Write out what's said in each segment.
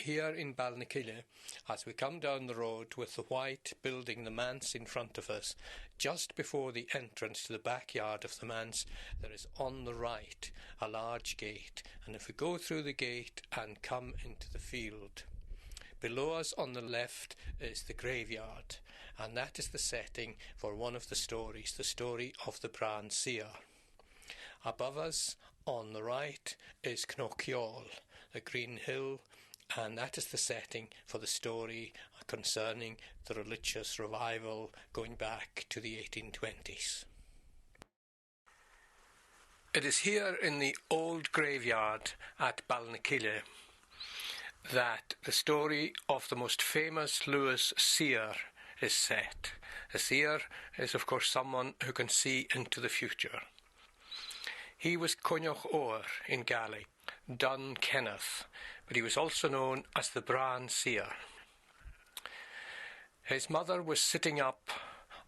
Here in Balnakeille, as we come down the road with the white building, the manse, in front of us, just before the entrance to the backyard of the manse, there is on the right a large gate, and if we go through the gate and come into the field, below us on the left is the graveyard, and that is the setting for one of the stories, the story of the Bran Seer. Above us on the right is Knockhill, the green hill, and that is the setting for the story concerning the religious revival going back to the 1820s. It is here in the old graveyard at Balnakeille that the story of the most famous Lewis seer is set. A seer is, of course, someone who can see into the future. He was Coinneach Oer in Gaelic, Dun Kenneth, but he was also known as the Bran Seer. His mother was sitting up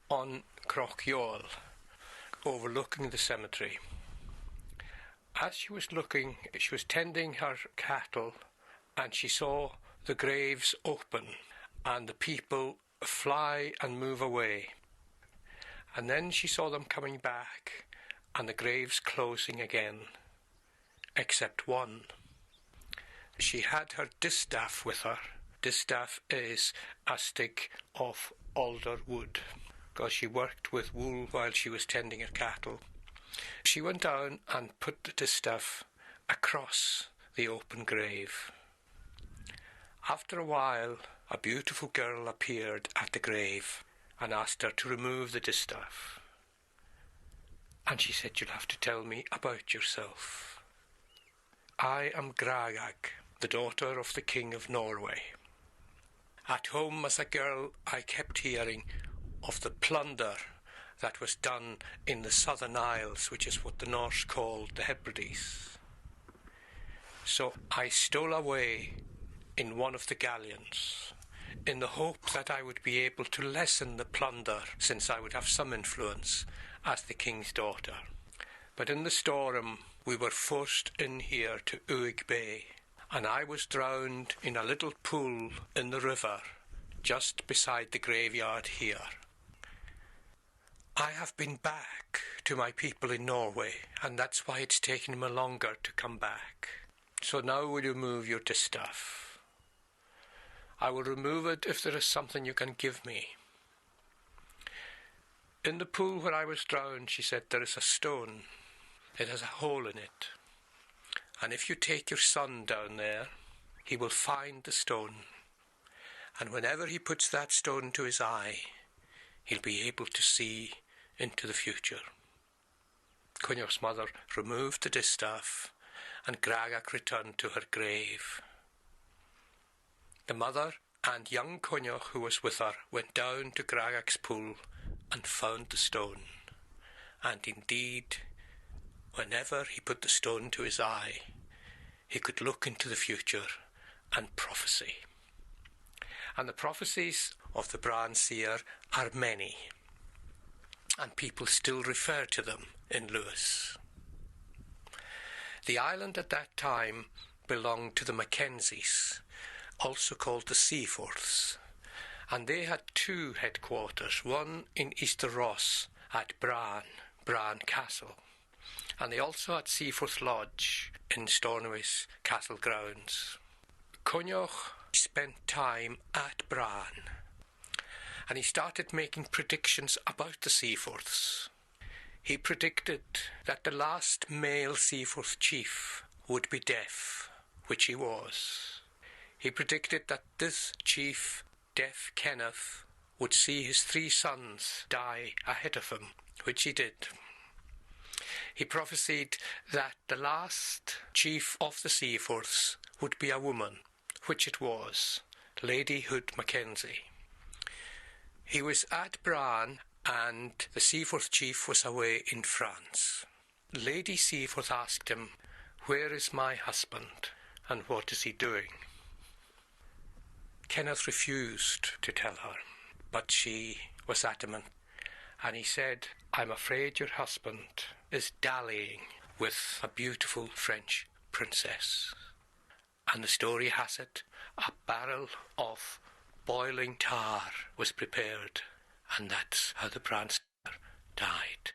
on Knockhill, overlooking the cemetery. As she was looking, she was tending her cattle, and she saw the graves open and the people fly and move away. And then she saw them coming back and the graves closing again, except one. She had her distaff with her. Distaff is a stick of alder wood, because she worked with wool while she was tending her cattle. She went down and put the distaff across the open grave. After a while, a beautiful girl appeared at the grave and asked her to remove the distaff. And she said, "You'll have to tell me about yourself. I am Gragag, the daughter of the King of Norway. At home as a girl, I kept hearing of the plunder that was done in the Southern Isles, which is what the Norse called the Hebrides. So I stole away in one of the galleons, in the hope that I would be able to lessen the plunder, since I would have some influence as the king's daughter. But in the storm, we were forced in here to Uig Bay, and I was drowned in a little pool in the river, just beside the graveyard here. I have been back to my people in Norway, and that's why it's taken me longer to come back. So now will you move your distaff? I will remove it if there is something you can give me." "In the pool where I was drowned," she said, "there is a stone. It has a hole in it. And if you take your son down there, he will find the stone. And whenever he puts that stone to his eye, he'll be able to see into the future." Coinneach's mother removed the distaff, and Gragach returned to her grave. The mother and young Coinneach, who was with her, went down to Gragach's pool and found the stone. And indeed, whenever he put the stone to his eye, he could look into the future and prophesy. And the prophecies of the Bran Seer are many, and people still refer to them in Lewis. The island at that time belonged to the Mackenzies, also called the Seaforths, and they had two headquarters, one in Easter Ross at Bran Castle, and they also had Seaforth Lodge in Stornoway's castle grounds. Coinneach spent time at Bran, and he started making predictions about the Seaforths. He predicted that the last male Seaforth chief would be deaf, which he was. He predicted that this chief, Deaf Kenneth, would see his 3 sons die ahead of him, which he did. He prophesied that the last chief of the Seaforths would be a woman, which it was, Lady Hood Mackenzie. He was at Bran, and the Seaforth chief was away in France. Lady Seaforth asked him, "Where is my husband, and what is he doing?" Kenneth refused to tell her, but she was adamant, and he said, "I'm afraid your husband is dallying with a beautiful French princess." And the story has it, a barrel of boiling tar was prepared, and that's how the Prancer died.